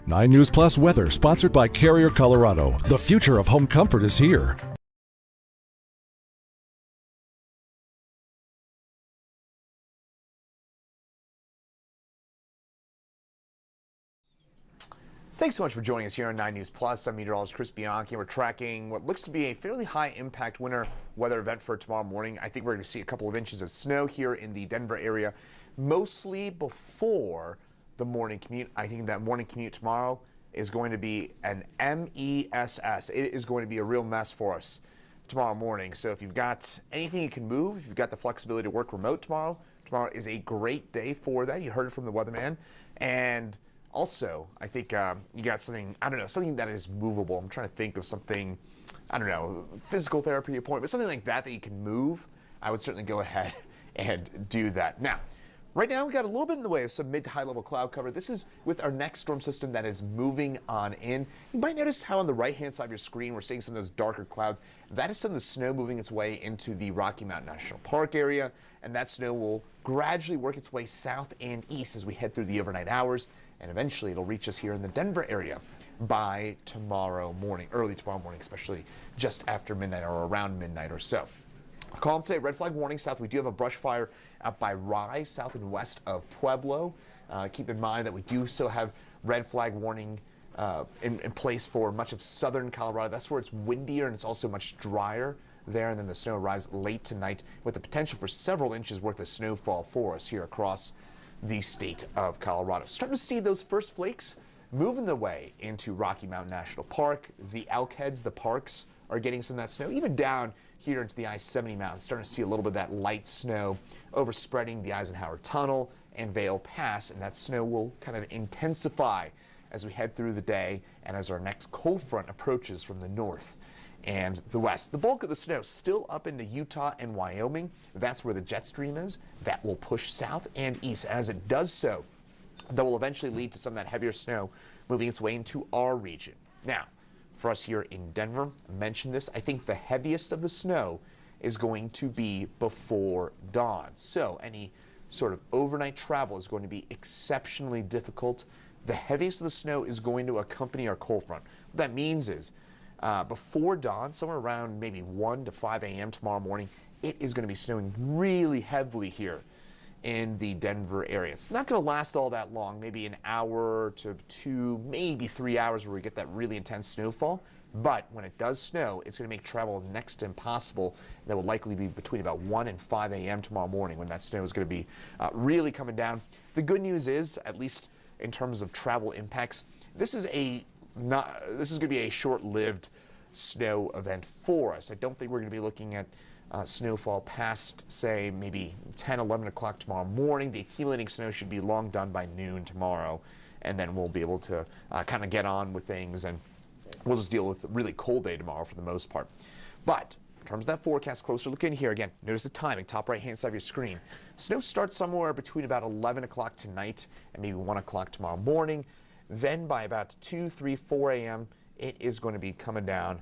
9 News Plus weather sponsored by Carrier Colorado. The future of home comfort is here. Thanks so much for joining us here on 9 News Plus. I'm meteorologist Chris Bianchi. We're tracking what looks to be a fairly high impact winter weather event for tomorrow morning. I think we're going to see a couple of inches of snow here in the Denver area, mostly before the morning commute. I think that morning commute tomorrow is going to be an mess. It is going to be a real mess for us tomorrow morning. So if you've got anything you can move, if you've got the flexibility to work remote tomorrow is a great day for that. You heard it from the weatherman. And also, I think you got something, I don't know, something that is movable. I'm trying to think of something, I don't know, physical therapy appointment, something like that you can move. I would certainly go ahead and do that. Now, right now, we've got a little bit in the way of some mid to high level cloud cover. This is with our next storm system that is moving on in. You might notice how on the right-hand side of your screen, we're seeing some of those darker clouds. That is some of the snow moving its way into the Rocky Mountain National Park area, and that snow will gradually work its way south and east as we head through the overnight hours, and eventually it'll reach us here in the Denver area by tomorrow morning, early tomorrow morning, especially just after midnight or around midnight or so. Calm today, red flag warning south. We do have a brush fire out by Rye, south and west of Pueblo. Keep in mind that we do still have red flag warning in place for much of southern Colorado. That's where it's windier and it's also much drier there. And then the snow arrives late tonight with the potential for several inches worth of snowfall for us here across the state of Colorado. Starting to see those first flakes moving their way into Rocky Mountain National Park. The elk heads, the parks, are getting some of that snow, even down here into the I-70 mountains. Starting to see a little bit of that light snow overspreading the Eisenhower Tunnel and Vail Pass, and that snow will kind of intensify as we head through the day and as our next cold front approaches from the north and the west. The bulk of the snow still up into Utah and Wyoming. That's where the jet stream is. That will push south and east. As it does so, that will eventually lead to some of that heavier snow moving its way into our region. Now, for us here in Denver, I mentioned this, I think the heaviest of the snow is going to be before dawn. So any sort of overnight travel is going to be exceptionally difficult. The heaviest of the snow is going to accompany our cold front. What that means is before dawn, somewhere around maybe 1 to 5 a.m. tomorrow morning, it is going to be snowing really heavily here in the Denver area. It's not going to last all that long, maybe an hour to 2, maybe 3 hours where we get that really intense snowfall. But when it does snow, it's going to make travel next to impossible. That will likely be between about 1 and 5 a.m. tomorrow morning when that snow is going to be really coming down. The good news is, at least in terms of travel impacts, this is going to be a short-lived snow event for us. I don't think we're going to be looking at snowfall past, say, maybe 10, 11 o'clock tomorrow morning. The accumulating snow should be long done by noon tomorrow, and then we'll be able to kind of get on with things, and we'll just deal with a really cold day tomorrow for the most part. But in terms of that forecast, closer look in here again, notice the timing, top right-hand side of your screen. Snow starts somewhere between about 11 o'clock tonight and maybe 1 o'clock tomorrow morning. Then by about 2, 3, 4 a.m., it is going to be coming down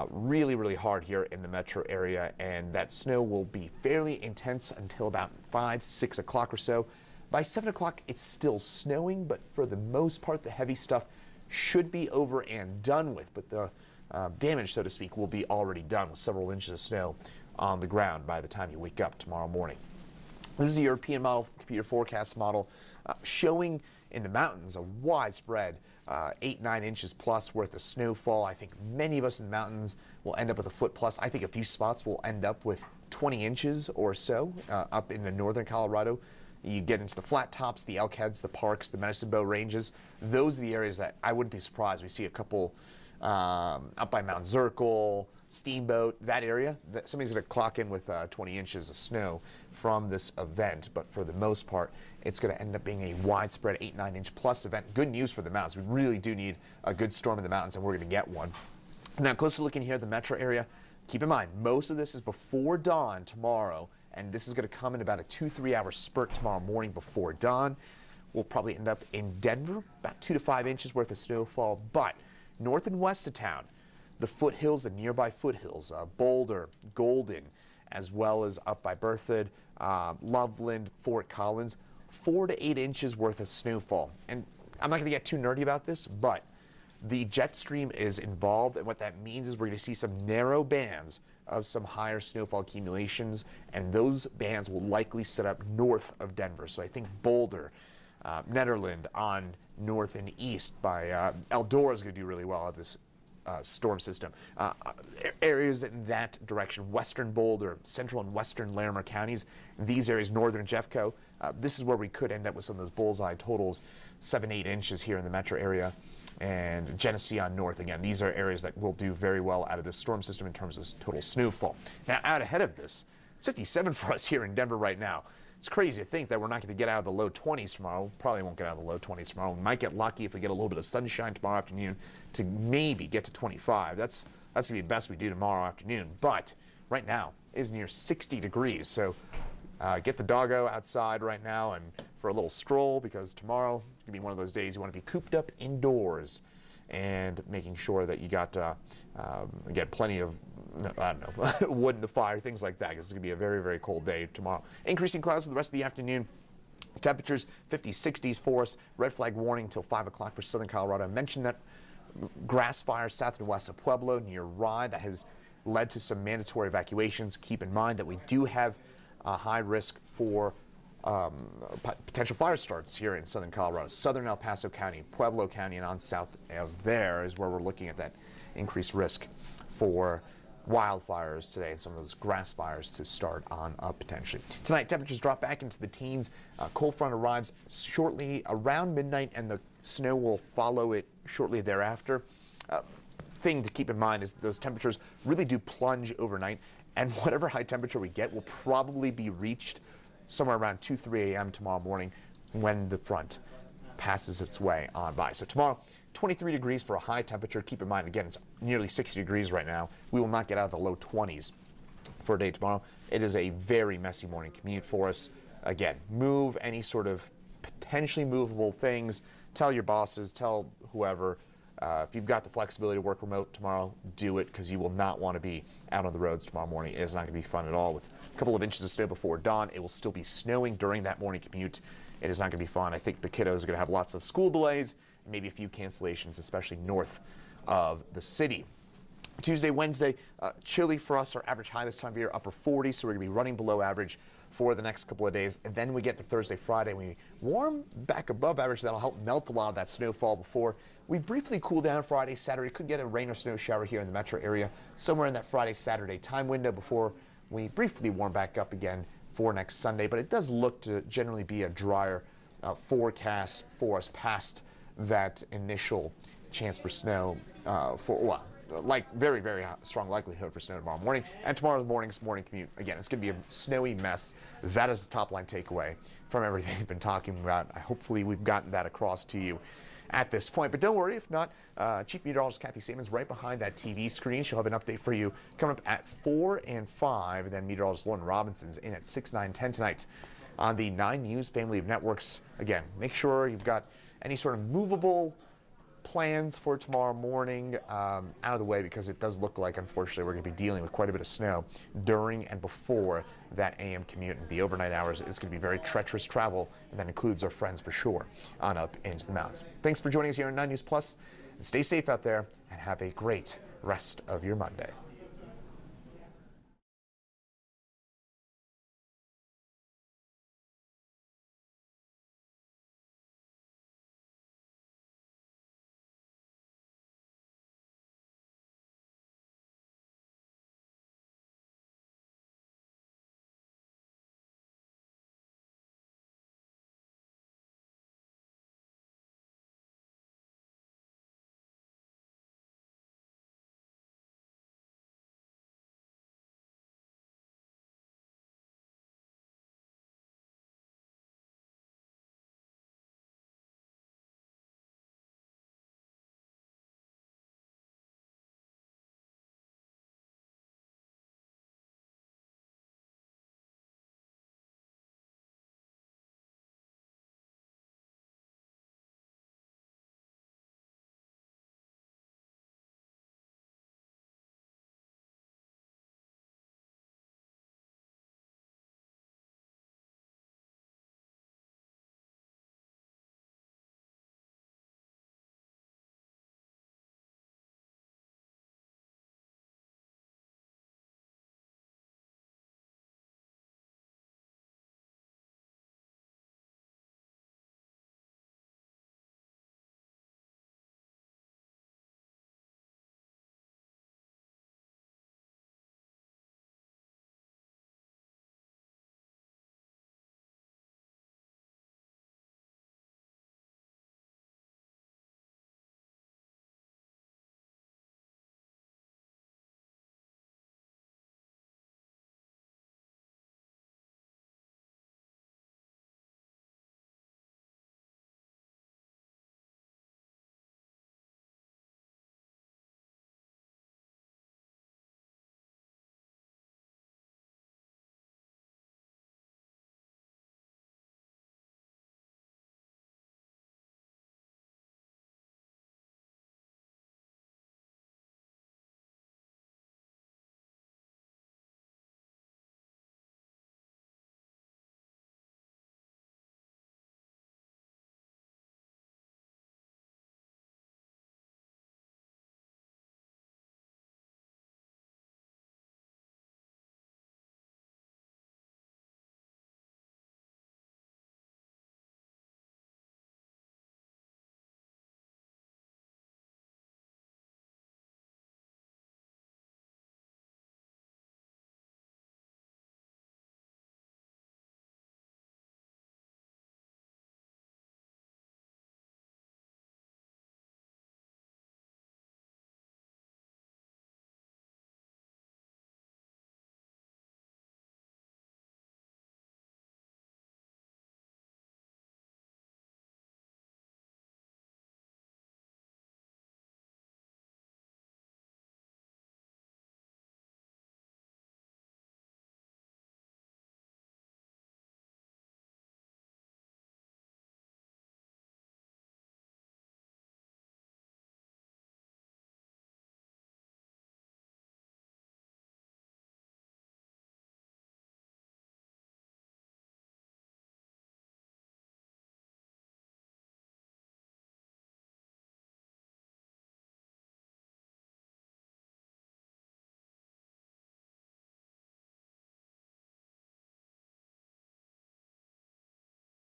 really, really hard here in the metro area, and that snow will be fairly intense until about 5, 6 o'clock or so. By 7 o'clock, it's still snowing, but for the most part, the heavy stuff should be over and done with, but the damage, so to speak, will be already done with several inches of snow on the ground by the time you wake up tomorrow morning. This is a European model, computer forecast model, showing in the mountains a widespread 8, 9 inches plus worth of snowfall. I think many of us in the mountains will end up with a foot plus. I think a few spots will end up with 20 inches or so up in the northern Colorado. You get into the flat tops, the elk heads, the parks, the Medicine Bow ranges. Those are the areas that I wouldn't be surprised. We see a couple up by Mount Zirkle, Steamboat, that area. Somebody's going to clock in with 20 inches of snow from this event. But for the most part, it's going to end up being a widespread 8, 9 inch plus event. Good news for the mountains. We really do need a good storm in the mountains, and we're going to get one. Now, closer looking here at the metro area, keep in mind, most of this is before dawn tomorrow, and this is going to come in about a 2-3 hour spurt tomorrow morning before dawn. We'll probably end up in Denver, about 2 to 5 inches worth of snowfall, but north and west of town, the foothills, the nearby foothills, Boulder, Golden, as well as up by Berthoud, Loveland, Fort Collins, 4 to 8 inches worth of snowfall. And I'm not going to get too nerdy about this, but the jet stream is involved, and what that means is we're going to see some narrow bands of some higher snowfall accumulations, and those bands will likely set up north of Denver. So I think Boulder, Nederland on north and east by Eldora is going to do really well out of this storm system. Areas in that direction, western Boulder, central and western Larimer counties, these areas, northern Jeffco, this is where we could end up with some of those bullseye totals, 7-8 inches here in the metro area. And Genesee on north, again, these are areas that will do very well out of this storm system in terms of total snowfall. Now, out ahead of this, it's 57 for us here in Denver right now. It's crazy to think that we're not going to get out of the low 20s tomorrow. Probably won't get out of the low 20s tomorrow. We might get lucky if we get a little bit of sunshine tomorrow afternoon to maybe get to 25. That's going to be the best we do tomorrow afternoon. But right now it is near 60 degrees. So get the doggo outside right now and for a little stroll, because tomorrow is going to be one of those days you want to be cooped up indoors and making sure that you got, again, plenty of, I don't know, wood in the fire, things like that, because it's going to be a very, very cold day tomorrow. Increasing clouds for the rest of the afternoon. Temperatures 50s, 60s for us. Red flag warning until 5 o'clock for southern Colorado. I mentioned that grass fire south and west of Pueblo near Rye that has led to some mandatory evacuations. Keep in mind that we do have a high risk for potential fire starts here in southern Colorado. Southern El Paso County, Pueblo County, and on south of there is where we're looking at that increased risk for wildfires today, and some of those grass fires to start on up potentially. Tonight, temperatures drop back into the teens. Cold front arrives shortly around midnight, and the snow will follow it shortly thereafter. Thing to keep in mind is that those temperatures really do plunge overnight, and whatever high temperature we get will probably be reached somewhere around 2, 3 a.m. tomorrow morning when the front passes its way on by. So tomorrow, 23 degrees for a high temperature. Keep in mind, again, it's nearly 60 degrees right now. We will not get out of the low 20s for a day tomorrow. It is a very messy morning commute for us. Again, move any sort of potentially movable things. Tell your bosses, tell whoever. If you've got the flexibility to work remote tomorrow, do it, because you will not want to be out on the roads tomorrow morning. It is not going to be fun at all. With a couple of inches of snow before dawn, it will still be snowing during that morning commute. It is not going to be fun. I think the kiddos are going to have lots of school delays, maybe a few cancellations, especially north of the city. Tuesday, Wednesday, chilly for us. Our average high this time of year, upper 40s, so we're going to be running below average for the next couple of days. And then we get to Thursday, Friday, we warm back above average. That'll help melt a lot of that snowfall before we briefly cool down Friday, Saturday. Could get a rain or snow shower here in the metro area, somewhere in that Friday, Saturday time window before we briefly warm back up again for next Sunday. But it does look to generally be a drier forecast for us past that initial chance for snow like very, very strong likelihood for snow tomorrow morning. And tomorrow morning's morning commute, again, it's going to be a snowy mess. That is the top line takeaway from everything we've been talking about. Hopefully we've gotten that across to you at this point. But don't worry, if not, Chief Meteorologist Kathy Saman's right behind that TV screen. She'll have an update for you coming up at 4 and 5. And then Meteorologist Lauren Robinson's in at 6, 9, 10 tonight on the 9 News family of networks. Again, make sure you've got any sort of movable plans for tomorrow morning out of the way, because it does look like, unfortunately, we're going to be dealing with quite a bit of snow during and before that AM commute, and the overnight hours is going to be very treacherous travel, and that includes our friends for sure on up into the mountains. Thanks for joining us here on 9 News Plus, and stay safe out there, and have a great rest of your Monday.